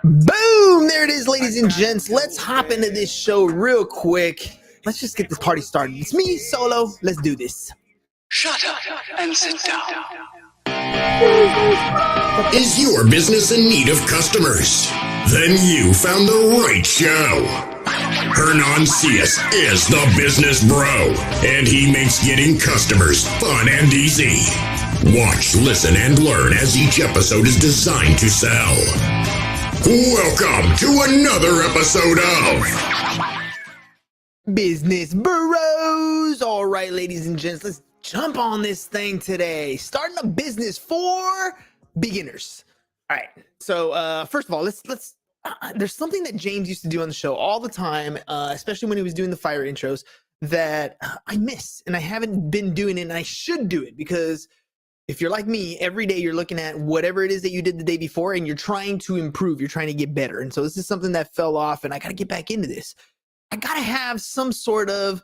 Boom! There it is, ladies and gents. Let's hop into this show real quick. Let's just get this party started. It's me, Solo. Let's do this. Shut up and sit down. Is your business in need of customers? Then you found the right show. Hernan Cias is the business bro, and he makes getting customers fun and easy. Watch, listen, and learn as each episode is designed to sell. Welcome to another episode of Business Bros. All right, ladies and gents, let's jump on this thing today. Starting a business for beginners. All right. So first of all, let's there's something that James used to do on the show all the time, especially when he was doing the fire intros, that I miss and I haven't been doing it, and I should do it, because if you're like me, every day you're looking at whatever it is that you did the day before and you're trying to improve, you're trying to get better. And so this is something that fell off, and I got to get back into this. I got to have some sort of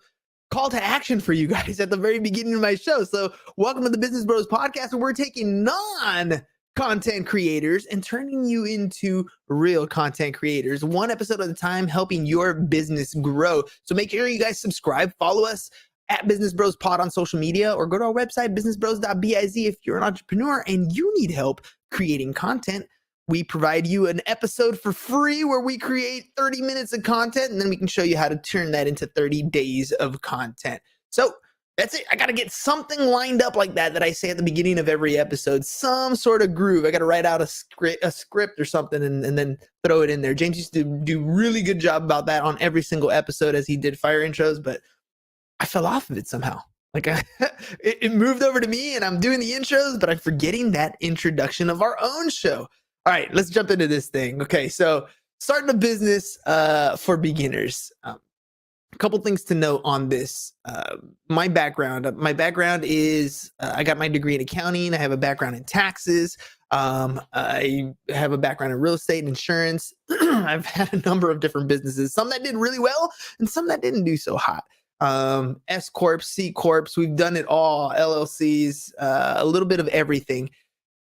call to action for you guys at the very beginning of my show. So welcome to the Business Bros podcast, where we're taking non-content creators and turning you into real content creators, one episode at a time, helping your business grow. So make sure you guys subscribe, follow us at Business Bros Pod on social media, or go to our website, businessbros.biz. If you're an entrepreneur and you need help creating content, we provide you an episode for free where we create 30 minutes of content, and then we can show you how to turn that into 30 days of content. So that's it. I got to get something lined up like that I say at the beginning of every episode, some sort of groove. I got to write out a script or something and then throw it in there. James used to do really good job about that on every single episode as he did fire intros, but I fell off of it somehow. Like it moved over to me, and I'm doing the intros, but I'm forgetting that introduction of our own show. All right, let's jump into this thing. Okay, so starting a business for beginners. A couple things to note on this. My background is I got my degree in accounting. I have a background in taxes. I have a background in real estate and insurance. I've had a number of different businesses, some that did really well and some that didn't do so hot. S Corps, C Corps, we've done it all, LLCs, a little bit of everything.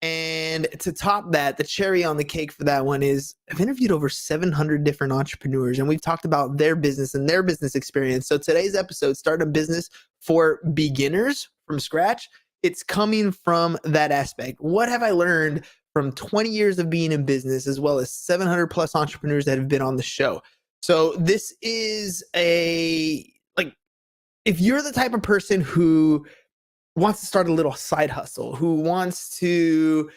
And to top that, the cherry on the cake for that one is I've interviewed over 700 different entrepreneurs, and we've talked about their business and their business experience. So today's episode, Start a Business for Beginners from Scratch, it's coming from that aspect. What have I learned from 20 years of being in business, as well as 700 plus entrepreneurs that have been on the show? So this is if you're the type of person who wants to start a little side hustle, who wants to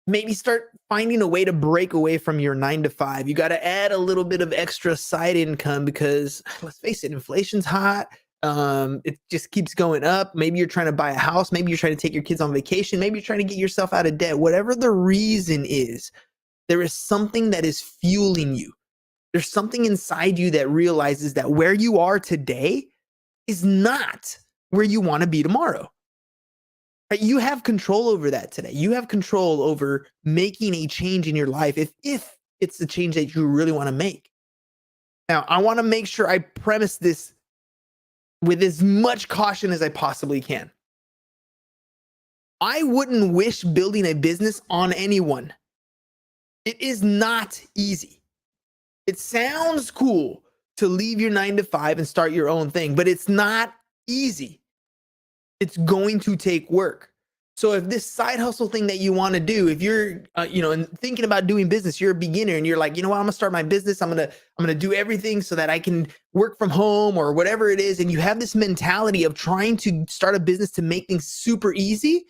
maybe start finding a way to break away from your 9-to-5, you got to add a little bit of extra side income, because let's face it, inflation's hot. It just keeps going up. Maybe you're trying to buy a house. Maybe you're trying to take your kids on vacation. Maybe you're trying to get yourself out of debt. Whatever the reason is, there is something that is fueling you. There's something inside you that realizes that where you are today is not where you want to be tomorrow. Right? You have control over that today. You have control over making a change in your life if it's the change that you really want to make. Now, I want to make sure I premise this with as much caution as I possibly can. I wouldn't wish building a business on anyone. It is not easy. It sounds cool to leave your 9-to-5 and start your own thing, but it's not easy. It's going to take work. So if this side hustle thing that you want to do, if you're, and thinking about doing business, you're a beginner and you're like, you know what, I'm gonna start my business. I'm gonna do everything so that I can work from home or whatever it is. And you have this mentality of trying to start a business to make things super easy.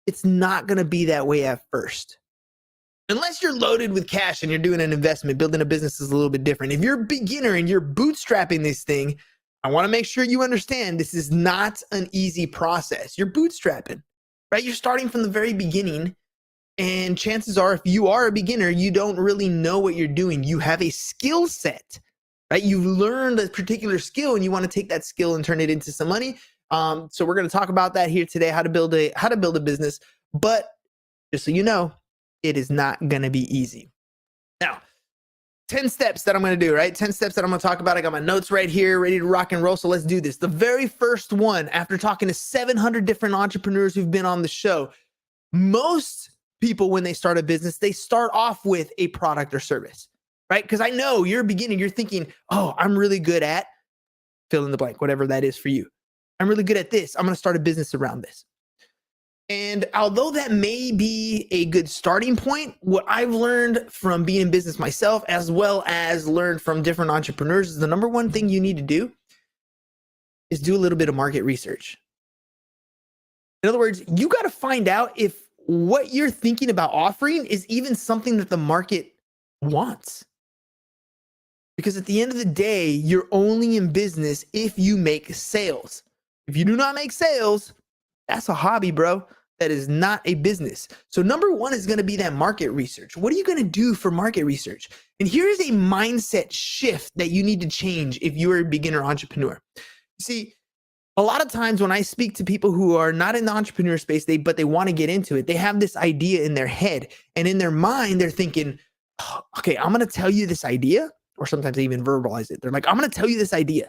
It's not gonna be that way at first. Unless you're loaded with cash and you're doing an investment. Building a business is a little bit different. If you're a beginner and you're bootstrapping this thing, I want to make sure you understand this is not an easy process. You're bootstrapping, right? You're starting from the very beginning, and chances are, if you are a beginner, you don't really know what you're doing. You have a skill set, right? You've learned a particular skill, and you want to take that skill and turn it into some money. So we're going to talk about that here today, how to build a business. But just so you know, it is not going to be easy. Now, 10 steps that I'm going to do, right? 10 steps that I'm going to talk about. I got my notes right here, ready to rock and roll. So let's do this. The very first one, after talking to 700 different entrepreneurs who've been on the show, most people when they start a business, they start off with a product or service, right? Because I know you're a beginner, you're thinking, oh, I'm really good at fill in the blank, whatever that is for you. I'm really good at this. I'm going to start a business around this. And although that may be a good starting point, what I've learned from being in business myself, as well as learned from different entrepreneurs, is the number one thing you need to do is do a little bit of market research. In other words, you got to find out if what you're thinking about offering is even something that the market wants. Because at the end of the day, you're only in business if you make sales. If you do not make sales, that's a hobby, bro. That is not a business. So number one is going to be that market research. What are you going to do for market research? And here's a mindset shift that you need to change if you're a beginner entrepreneur. See, a lot of times when I speak to people who are not in the entrepreneur space, but they want to get into it, they have this idea in their head, and in their mind, they're thinking, oh, okay, I'm going to tell you this idea, or sometimes they even verbalize it. They're like, I'm going to tell you this idea,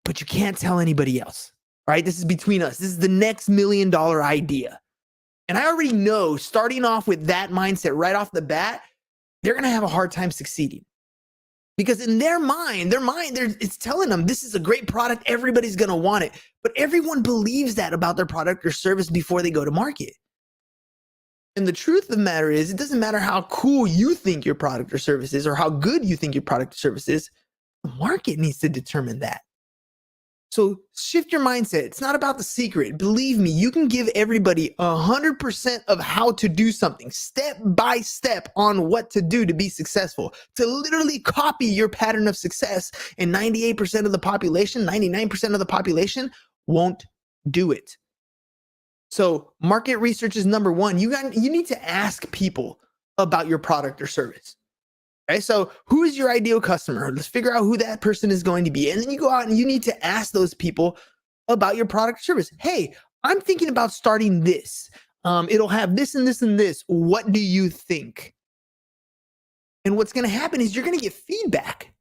but you can't tell anybody else, right? This is between us. This is the next $1 million idea. And I already know, starting off with that mindset right off the bat, they're going to have a hard time succeeding. Because in their mind, it's telling them this is a great product. Everybody's going to want it. But everyone believes that about their product or service before they go to market. And the truth of the matter is, it doesn't matter how cool you think your product or service is or how good you think your product or service is. The market needs to determine that. So shift your mindset. It's not about the secret. Believe me, you can give everybody 100% of how to do something, step by step on what to do to be successful, to literally copy your pattern of success. And 98% of the population, 99% of the population won't do it. So market research is number one. You need to ask people about your product or service. Okay, so who is your ideal customer? Let's figure out who that person is going to be. And then you go out and you need to ask those people about your product or service. Hey, I'm thinking about starting this. It'll have this and this and this. What do you think? And what's going to happen is you're going to get feedback.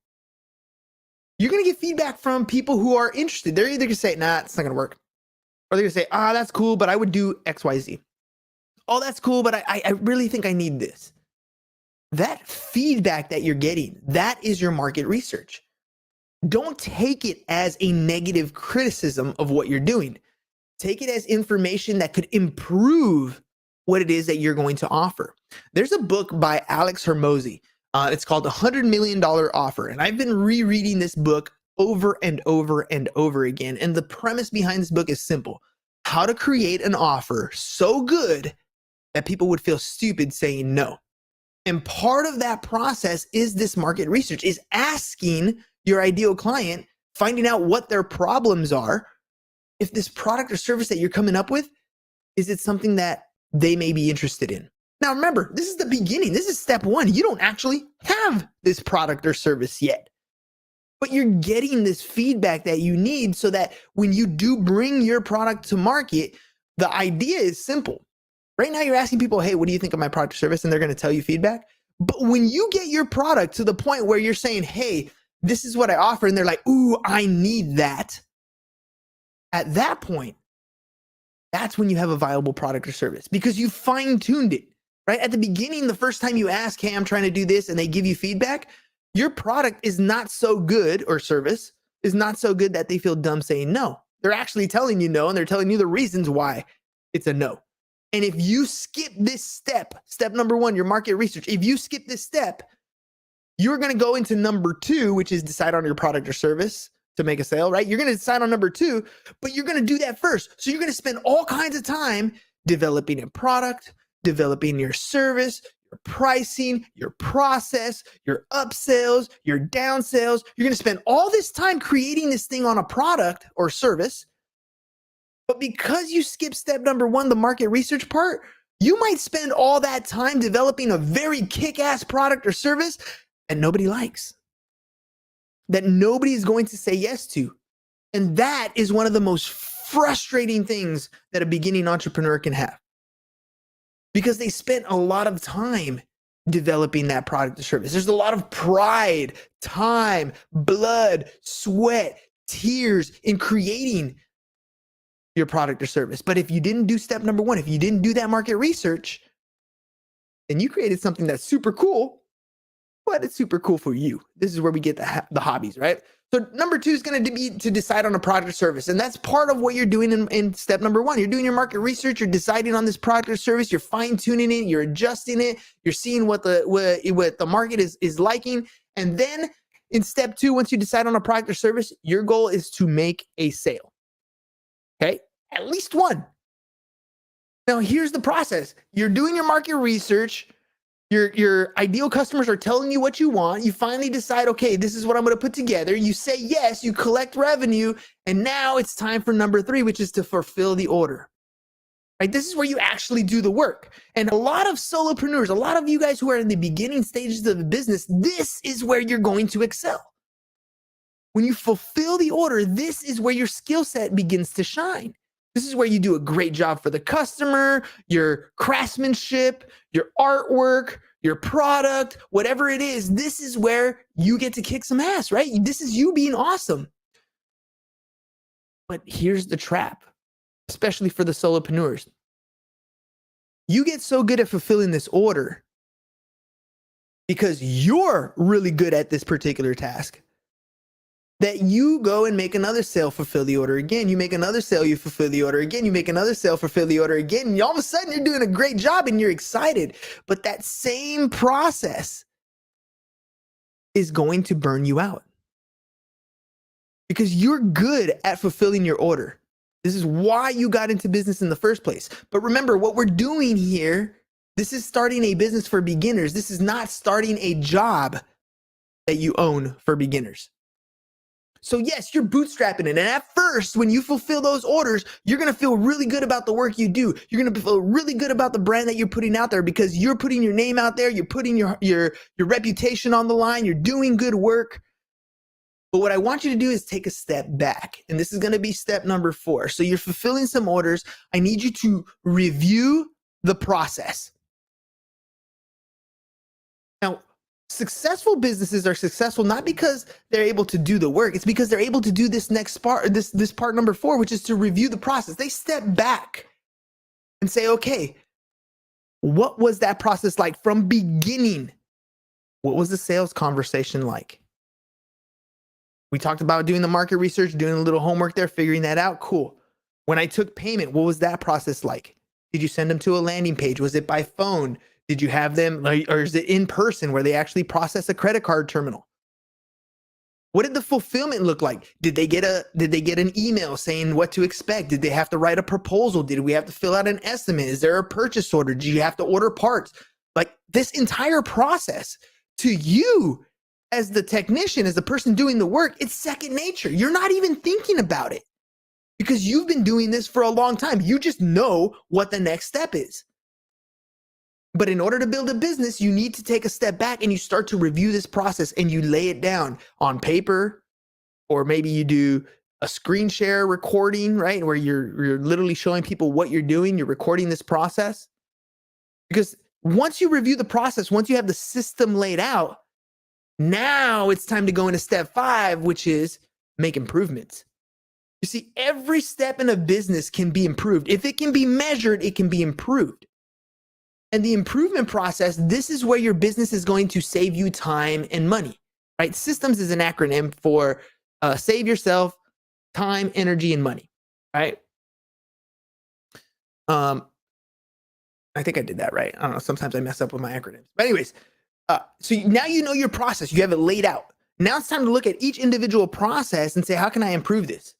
You're going to get feedback from people who are interested. They're either going to say, nah, it's not going to work. Or they're going to say, that's cool, but I would do X, Y, Z. Oh, that's cool, but I really think I need this. That feedback that you're getting, that is your market research. Don't take it as a negative criticism of what you're doing. Take it as information that could improve what it is that you're going to offer. There's a book by Alex Hormozi. It's called $100 Million Offer. And I've been rereading this book over and over and over again. And the premise behind this book is simple. How to create an offer so good that people would feel stupid saying no. And part of that process is this market research, is asking your ideal client, finding out what their problems are. If this product or service that you're coming up with, is it something that they may be interested in? Now, remember, this is the beginning. This is step one. You don't actually have this product or service yet, but you're getting this feedback that you need so that when you do bring your product to market, the idea is simple. Right now, you're asking people, hey, what do you think of my product or service? And they're going to tell you feedback. But when you get your product to the point where you're saying, hey, this is what I offer, and they're like, ooh, I need that. At that point, that's when you have a viable product or service because you fine-tuned it, right? At the beginning, the first time you ask, hey, I'm trying to do this, and they give you feedback, your product is not so good, or service is not so good that they feel dumb saying no. They're actually telling you no, and they're telling you the reasons why it's a no. And if you skip this step number one, your market research, if you skip this step, you're going to go into number two, which is decide on your product or service to make a sale, right? You're going to decide on number two, but you're going to do that first. So you're going to spend all kinds of time developing a product, developing your service, your pricing, your process, your upsells, your downsells. You're going to spend all this time creating this thing on a product or service. But because you skip step number one, the market research part, you might spend all that time developing a very kick-ass product or service that nobody likes, that nobody is going to say yes to. And that is one of the most frustrating things that a beginning entrepreneur can have, because they spent a lot of time developing that product or service. There's a lot of pride, time, blood, sweat, tears in creating your product or service. But if you didn't do step number one, if you didn't do that market research, then you created something that's super cool, but it's super cool for you. This is where we get the hobbies, right? So number 2 is going to be to decide on a product or service. And that's part of what you're doing in step number 1. You're doing your market research. You're deciding on this product or service. You're fine tuning it. You're adjusting it. You're seeing what the market is liking. And then in step 2, once you decide on a product or service, your goal is to make a sale. Okay. At least one. Now here's the process. You're doing your market research. Your ideal customers are telling you what you want. You finally decide, okay, this is what I'm going to put together. You say yes, you collect revenue, and now it's time for number 3, which is to fulfill the order. Right? This is where you actually do the work. And a lot of solopreneurs, a lot of you guys who are in the beginning stages of the business, this is where you're going to excel. When you fulfill the order, this is where your skill set begins to shine. This is where you do a great job for the customer, your craftsmanship, your artwork, your product, whatever it is. This is where you get to kick some ass, right? This is you being awesome. But here's the trap, especially for the solopreneurs. You get so good at fulfilling this order because you're really good at this particular task that you go and make another sale, fulfill the order again. You make another sale, you fulfill the order again. You make another sale, fulfill the order again. And all of a sudden you're doing a great job and you're excited. But that same process is going to burn you out because you're good at fulfilling your order. This is why you got into business in the first place. But remember what we're doing here, this is starting a business for beginners. This is not starting a job that you own for beginners. So yes, you're bootstrapping it. And at first, when you fulfill those orders, you're going to feel really good about the work you do. You're going to feel really good about the brand that you're putting out there because you're putting your name out there. You're putting your reputation on the line. You're doing good work. But what I want you to do is take a step back. And this is going to be step number 4. So you're fulfilling some orders. I need you to review the process. Now, successful businesses are successful not because they're able to do the work. It's because they're able to do this next part, this part number 4, which is to review the process. They step back and say, okay, what was that process like from beginning? What was the sales conversation like? We talked about doing the market research, doing a little homework there, figuring that out. Cool. When I took payment, what was that process like? Did you send them to a landing page? Was it by phone? Did you have them, or is it in person where they actually process a credit card terminal? What did the fulfillment look like? Did they get an email saying what to expect? Did they have to write a proposal? Did we have to fill out an estimate? Is there a purchase order? Do you have to order parts? Like this entire process to you as the technician, as the person doing the work, it's second nature. You're not even thinking about it because you've been doing this for a long time. You just know what the next step is. But in order to build a business, you need to take a step back and you start to review this process and you lay it down on paper, or maybe you do a screen share recording, right? Where you're literally showing people what you're doing. You're recording this process. Because once you review the process, once you have the system laid out, now it's time to go into step 5, which is make improvements. You see, every step in a business can be improved. If it can be measured, it can be improved. And the improvement process, this is where your business is going to save you time and money, right? Systems is an acronym for save yourself time, energy, and money, right? I think I did that right. I don't know. Sometimes I mess up with my acronyms. But anyways, so now you know your process. You have it laid out. Now it's time to look at each individual process and say, how can I improve this?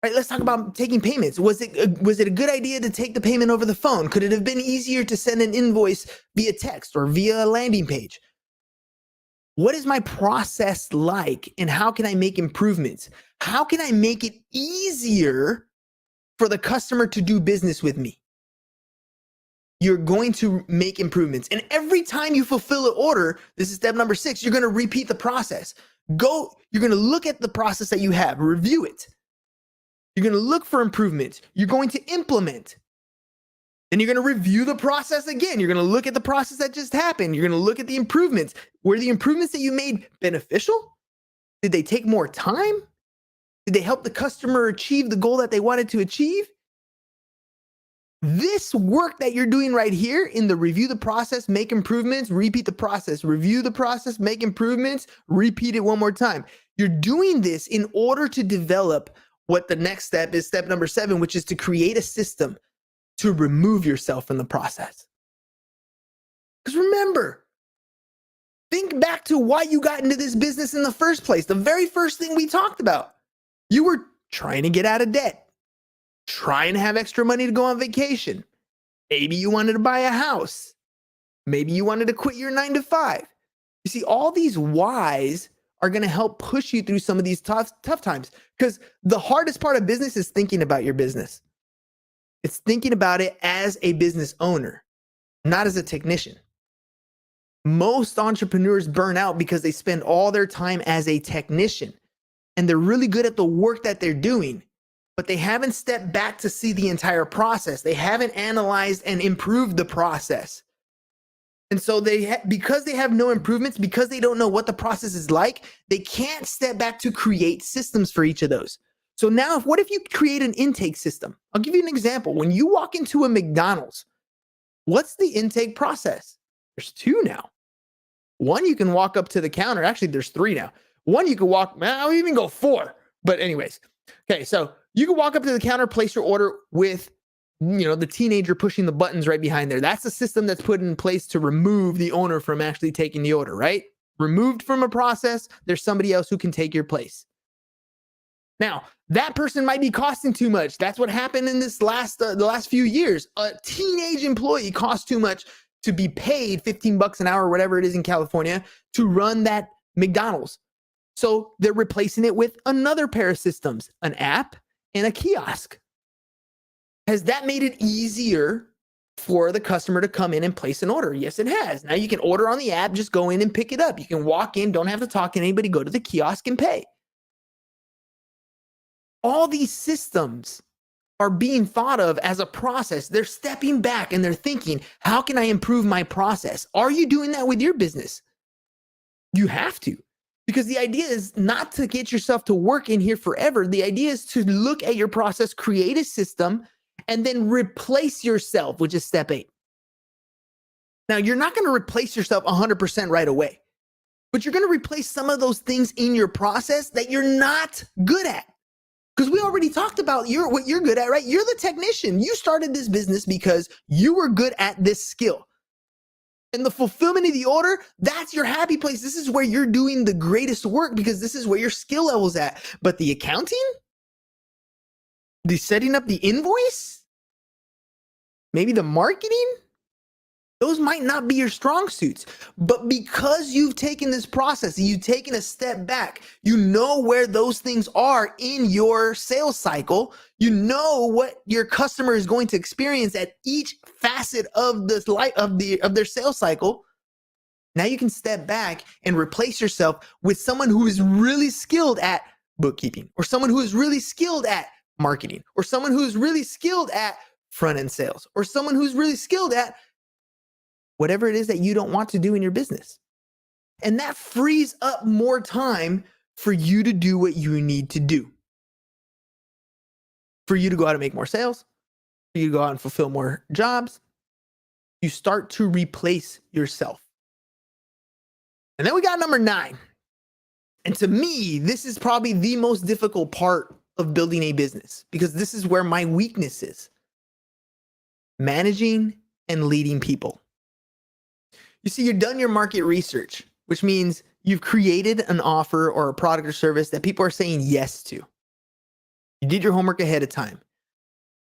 Right, let's talk about taking payments. Was it a good idea to take the payment over the phone? Could it have been easier to send an invoice via text or via a landing page? What is my process like and how can I make improvements? How can I make it easier for the customer to do business with me? You're going to make improvements. And every time you fulfill an order, this is step number 6, you're going to repeat the process. You're going to look at the process that you have, review it. You're going to look for improvements. You're going to implement. Then you're going to review the process again. You're going to look at the process that just happened. You're going to look at the improvements. Were the improvements that you made beneficial? Did they take more time? Did they help the customer achieve the goal that they wanted to achieve? This work that you're doing right here in the review the process, make improvements, repeat the process, review the process, make improvements, repeat it one more time. You're doing this in order to develop what the next step is, step number 7, which is to create a system to remove yourself from the process. Because remember, think back to why you got into this business in the first place. The very first thing we talked about, you were trying to get out of debt, trying to have extra money to go on vacation. Maybe you wanted to buy a house. Maybe you wanted to quit your 9-to-5. You see, all these whys are going to help push you through some of these tough times, because the hardest part of business is thinking about your business. It's thinking about it as a business owner, not as a technician. Most entrepreneurs burn out because they spend all their time as a technician, and they're really good at the work that they're doing, but they haven't stepped back to see the entire process. They haven't analyzed and improved the process. And so because they have no improvements, because they don't know what the process is like, they can't step back to create systems for each of those. So now, what if you create an intake system? I'll give you an example. When you walk into a McDonald's, what's the intake process? There's 2 now. One, you can walk up to the counter. Actually, there's 3 now. One, you can walk, I'll even go 4. But anyways, okay, so you can walk up to the counter, place your order with, the teenager pushing the buttons right behind there. That's a system that's put in place to remove the owner from actually taking the order, right? Removed from a process, there's somebody else who can take your place. Now, that person might be costing too much. That's what happened in the last few years. A teenage employee costs too much to be paid $15 an hour, or whatever it is in California, to run that McDonald's. So they're replacing it with another pair of systems, an app and a kiosk. Has that made it easier for the customer to come in and place an order? Yes, it has. Now you can order on the app, just go in and pick it up. You can walk in, don't have to talk to anybody, go to the kiosk and pay. All these systems are being thought of as a process. They're stepping back and they're thinking, how can I improve my process? Are you doing that with your business? You have to. Because the idea is not to get yourself to work in here forever. The idea is to look at your process, create a system, and then replace yourself, which is step 8. Now, you're not going to replace yourself 100% right away, but you're going to replace some of those things in your process that you're not good at. Because we already talked about what you're good at, right? You're the technician. You started this business because you were good at this skill. And the fulfillment of the order, that's your happy place. This is where you're doing the greatest work because this is where your skill level's at. But the accounting, the setting up the invoice, maybe the marketing, those might not be your strong suits. But because you've taken this process, you've taken a step back, you know where those things are in your sales cycle. You know what your customer is going to experience at each facet of this of their sales cycle. Now you can step back and replace yourself with someone who is really skilled at bookkeeping, or someone who is really skilled at marketing, or someone who is really skilled at front-end sales, or someone who's really skilled at whatever it is that you don't want to do in your business. And that frees up more time for you to do what you need to do. For you to go out and make more sales, for you to go out and fulfill more jobs. You start to replace yourself. And then we got number 9. And to me, this is probably the most difficult part of building a business, because this is where my weakness is. Managing and leading people. You see, you've done your market research, which means you've created an offer or a product or service that people are saying yes to. You did your homework ahead of time.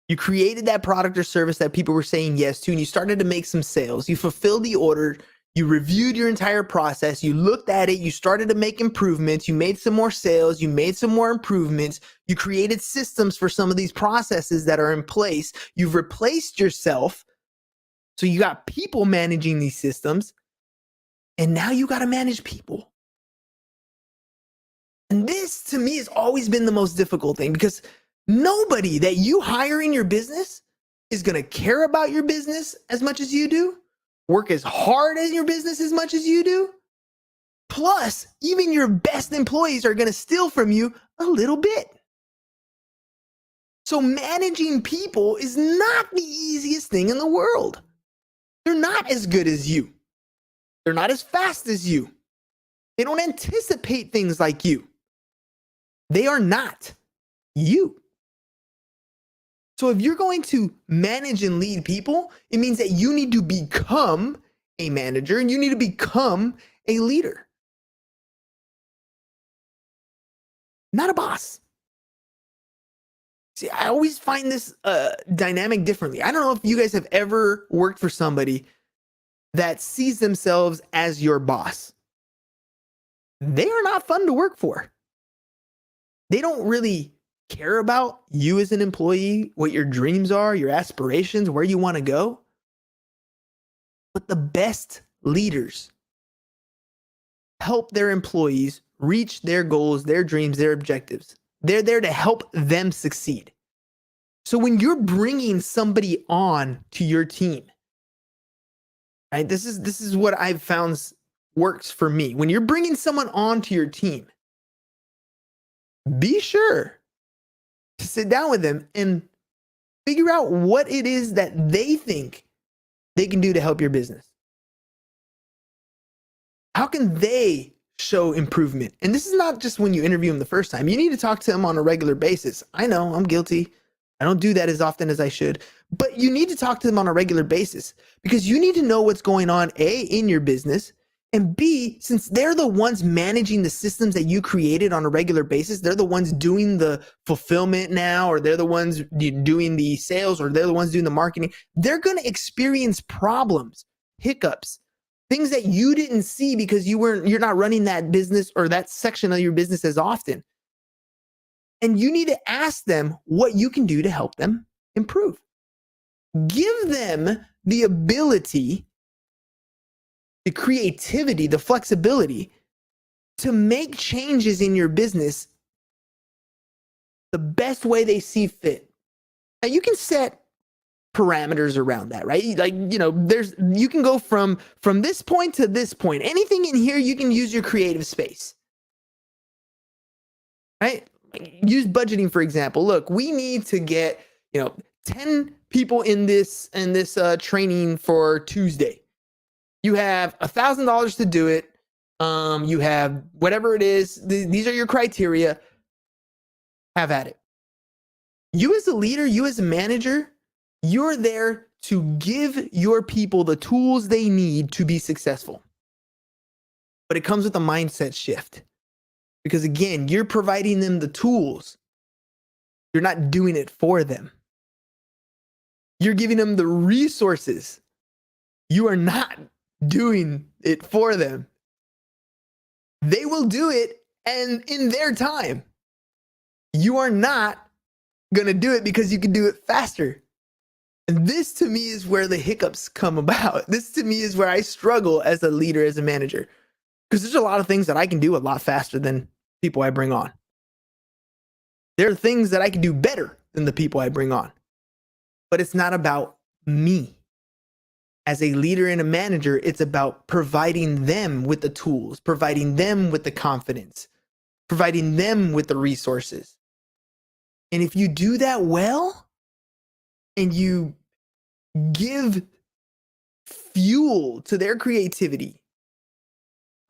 You created that product or service that people were saying yes to, and you started to make some sales. You fulfilled the order. You reviewed your entire process. You looked at it. You started to make improvements. You made some more sales. You made some more improvements. You created systems for some of these processes that are in place. You've replaced yourself. So you got people managing these systems, and now you got to manage people. And this, to me, has always been the most difficult thing, because nobody that you hire in your business is going to care about your business as much as you do, work as hard in your business as much as you do. Plus, even your best employees are going to steal from you a little bit. So managing people is not the easiest thing in the world. They're not as good as you. They're not as fast as you. They don't anticipate things like you. They are not you. So if you're going to manage and lead people, it means that you need to become a manager and you need to become a leader, not a boss. See, I always find this dynamic differently. I don't know if you guys have ever worked for somebody that sees themselves as your boss. They are not fun to work for. They don't really care about you as an employee, what your dreams are, your aspirations, where you want to go. But the best leaders help their employees reach their goals, their dreams, their objectives. They're there to help them succeed. So when you're bringing somebody on to your team, right? This is what I've found works for me. When you're bringing someone on to your team, be sure to sit down with them and figure out what it is that they think they can do to help your business. How can they show improvement? And this is not just when you interview them the first time. You need to talk to them on a regular basis. I know, I'm guilty. I don't do that as often as I should, but you need to talk to them on a regular basis because you need to know what's going on, A, in your business, and B, since they're the ones managing the systems that you created on a regular basis, they're the ones doing the fulfillment now, or they're the ones doing the sales, or they're the ones doing the marketing. They're going to experience problems, hiccups, things that you didn't see because you're not running that business or that section of your business as often. And you need to ask them what you can do to help them improve. Give them the ability, the creativity, the flexibility to make changes in your business the best way they see fit. Now you can set parameters around that, right? Like, you can go from this point to this point. Anything in here, you can use your creative space, right? Use budgeting, for example. Look, we need to get, 10 people in this training for Tuesday. You have $1,000 to do it. You have whatever it is. These are your criteria. Have at it. You as a leader, you as a manager, you're there to give your people the tools they need to be successful. But it comes with a mindset shift. Because again, you're providing them the tools. You're not doing it for them. You're giving them the resources. You are not doing it for them. They will do it and in their time. You are not going to do it because you can do it faster. And this to me is where the hiccups come about. This to me is where I struggle as a leader, as a manager. Because there's a lot of things that I can do a lot faster than people I bring on. There are things that I can do better than the people I bring on. But it's not about me. As a leader and a manager, it's about providing them with the tools, providing them with the confidence, providing them with the resources. And if you do that well, and you give fuel to their creativity,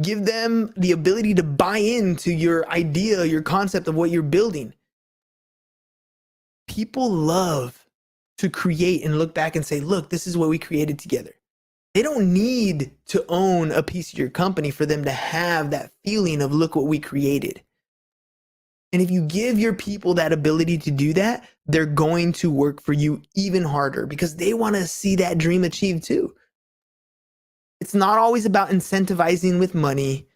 give them the ability to buy into your idea, your concept of what you're building. People love to create and look back and say, look, this is what we created together. They don't need to own a piece of your company for them to have that feeling of, look what we created. And if you give your people that ability to do that, they're going to work for you even harder because they want to see that dream achieved too. It's not always about incentivizing with money.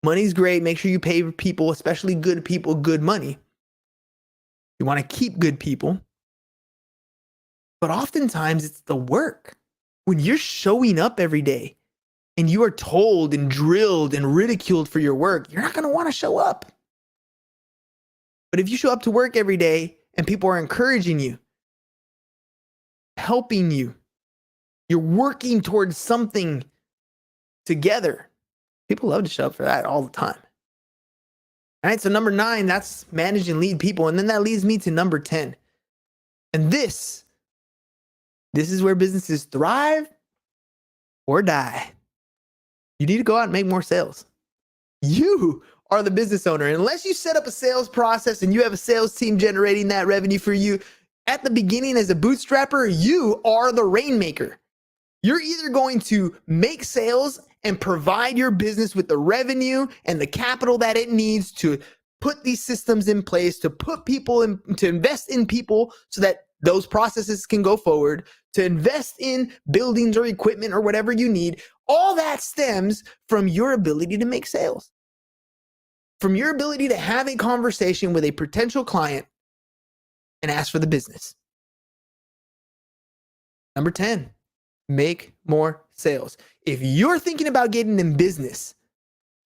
Money's great. Make sure you pay people, especially good people, good money. You want to keep good people. But oftentimes it's the work. When you're showing up every day and you are told and drilled and ridiculed for your work, you're not going to want to show up. But if you show up to work every day and people are encouraging you, helping you, you're working towards something together, people love to show up for that all the time. All right, so number 9, that's manage and lead people. And then that leads me to number 10. And this is where businesses thrive or die. You need to go out and make more sales. You are the business owner. Unless you set up a sales process and you have a sales team generating that revenue for you, at the beginning as a bootstrapper, you are the rainmaker. You're either going to make sales and provide your business with the revenue and the capital that it needs to put these systems in place, to put people in, to invest in people so that those processes can go forward, to invest in buildings or equipment or whatever you need. All that stems from your ability to make sales, from your ability to have a conversation with a potential client and ask for the business. Number 10, make more sales. If you're thinking about getting in business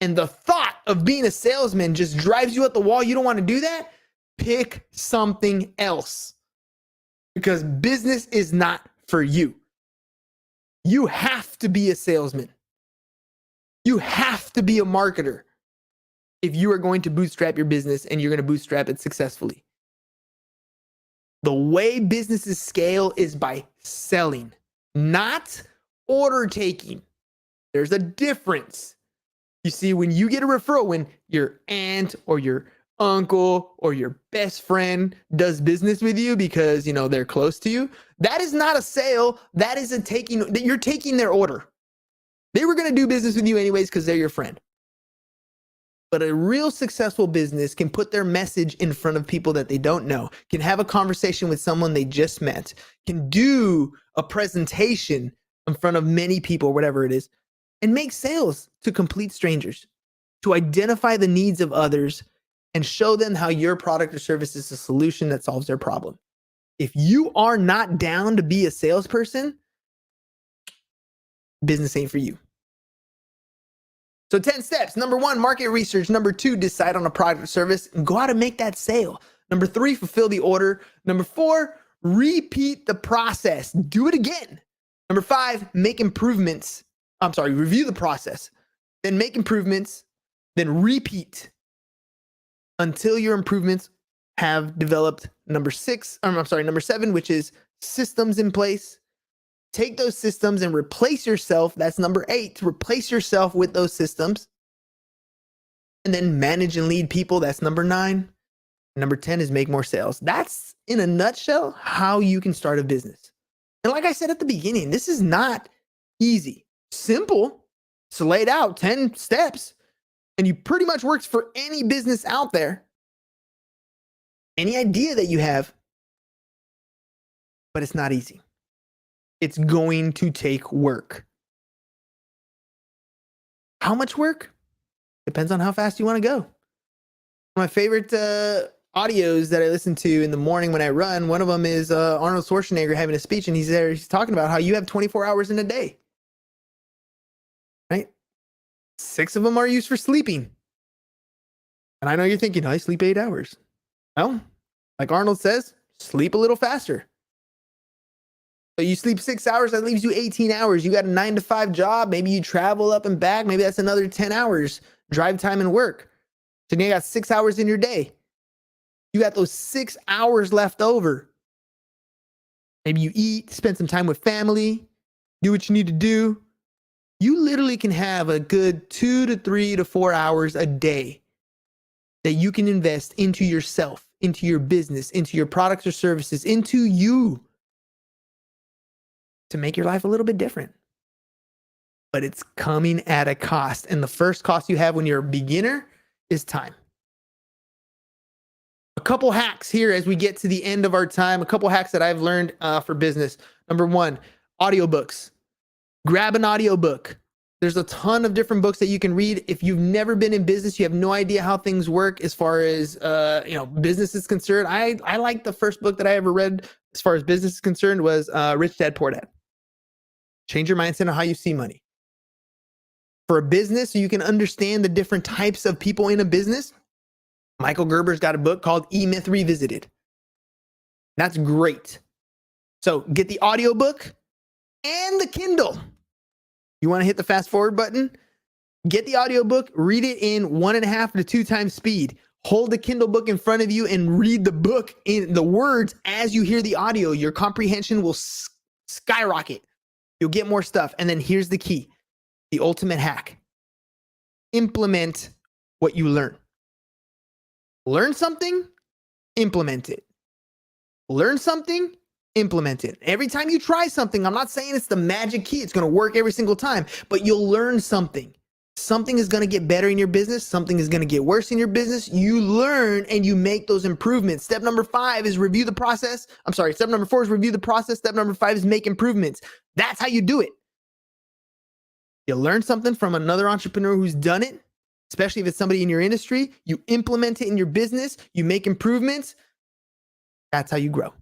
and the thought of being a salesman just drives you at the wall, you don't want to do that, pick something else, because business is not for you. You have to be a salesman. You have to be a marketer if you are going to bootstrap your business and you're going to bootstrap it successfully. The way businesses scale is by selling, not order taking. There's a difference. You see, when you get a referral, when your aunt or your uncle or your best friend does business with you because, you know, they're close to you, that is not a sale. That is a taking. You're taking their order. They were going to do business with you anyways because they're your friend. But a real successful business can put their message in front of people that they don't know, can have a conversation with someone they just met, can do a presentation in front of many people, whatever it is, and make sales to complete strangers, to identify the needs of others and show them how your product or service is a solution that solves their problem. If you are not down to be a salesperson, business ain't for you. So 10 steps. Number 1, market research. Number 2, decide on a product or service and go out and make that sale. Number 3, fulfill the order. Number 4, repeat the process. Do it again. Number 5, make improvements. Review the process. Then make improvements. Then repeat until your improvements have developed. Number 7, which is systems in place. Take those systems and replace yourself. That's number 8. Replace yourself with those systems. And then manage and lead people. That's number 9. Number 10 is make more sales. That's, in a nutshell, how you can start a business. And like I said at the beginning, this is not easy. Simple. It's laid out 10 steps. And you pretty much works for any business out there. Any idea that you have. But it's not easy. It's going to take work. How much work? Depends on how fast you want to go. One of my favorite audios that I listen to in the morning when I run, one of them is Arnold Schwarzenegger having a speech, and he's talking about how you have 24 hours in a day. Right? 6 of them are used for sleeping. And I know you're thinking, I sleep 8 hours. Well, like Arnold says, sleep a little faster. So you sleep 6 hours, that leaves you 18 hours. You got a 9-to-5 job. Maybe you travel up and back. Maybe that's another 10 hours drive time and work. So you got 6 hours in your day. You got those 6 hours left over. Maybe you eat, spend some time with family, do what you need to do. You literally can have a good 2 to 3 to 4 hours a day that you can invest into yourself, into your business, into your products or services, into you, to make your life a little bit different. But it's coming at a cost. And the first cost you have when you're a beginner is time. A couple hacks here as we get to the end of our time. A couple hacks that I've learned for business. Number 1, audiobooks. Grab an audiobook. There's a ton of different books that you can read. If you've never been in business, you have no idea how things work as far as business is concerned. I like the first book that I ever read as far as business is concerned was Rich Dad Poor Dad. Change your mindset on how you see money. For a business, so you can understand the different types of people in a business, Michael Gerber's got a book called E-Myth Revisited. That's great. So get the audiobook and the Kindle. You want to hit the fast forward button? Get the audiobook, read it in 1.5 to 2 times speed. Hold the Kindle book in front of you and read the book in the words as you hear the audio. Your comprehension will skyrocket. You'll get more stuff. And then here's the key, the ultimate hack. Implement what you learn. Learn something, implement it. Learn something, implement it. Every time you try something, I'm not saying it's the magic key. It's going to work every single time, but you'll learn something. Something is going to get better in your business. Something is going to get worse in your business. You learn and you make those improvements. Step number 5 is review the process. Step number 4 is review the process. Step number 5 is make improvements. That's how you do it. You learn something from another entrepreneur who's done it, especially if it's somebody in your industry. You implement it in your business. You make improvements. That's how you grow.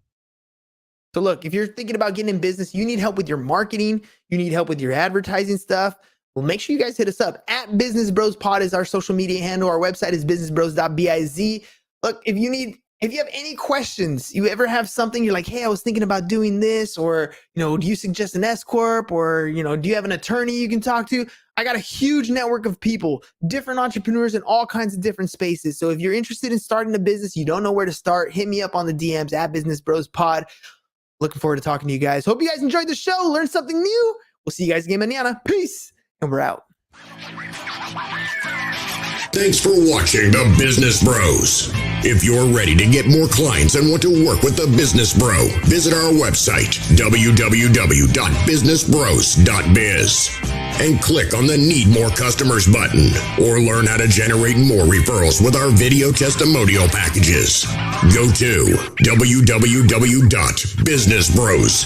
So look, if you're thinking about getting in business, you need help with your marketing. You need help with your advertising stuff. Well, make sure you guys hit us up. At Business Bros Pod is our social media handle. Our website is businessbros.biz. Look, if you have any questions, you ever have something you're like, hey, I was thinking about doing this, or, do you suggest an S Corp, or, do you have an attorney you can talk to? I got a huge network of people, different entrepreneurs in all kinds of different spaces. So if you're interested in starting a business, you don't know where to start, hit me up on the DMs at Business Bros Pod. Looking forward to talking to you guys. Hope you guys enjoyed the show. Learned something new. We'll see you guys again mañana. Peace. And we're out. Thanks for watching The Business Bros. If you're ready to get more clients and want to work with the Business Bro, visit our website, www.businessbros.biz, and click on the Need More Customers button, or learn how to generate more referrals with our video testimonial packages. Go to www.businessbros.biz.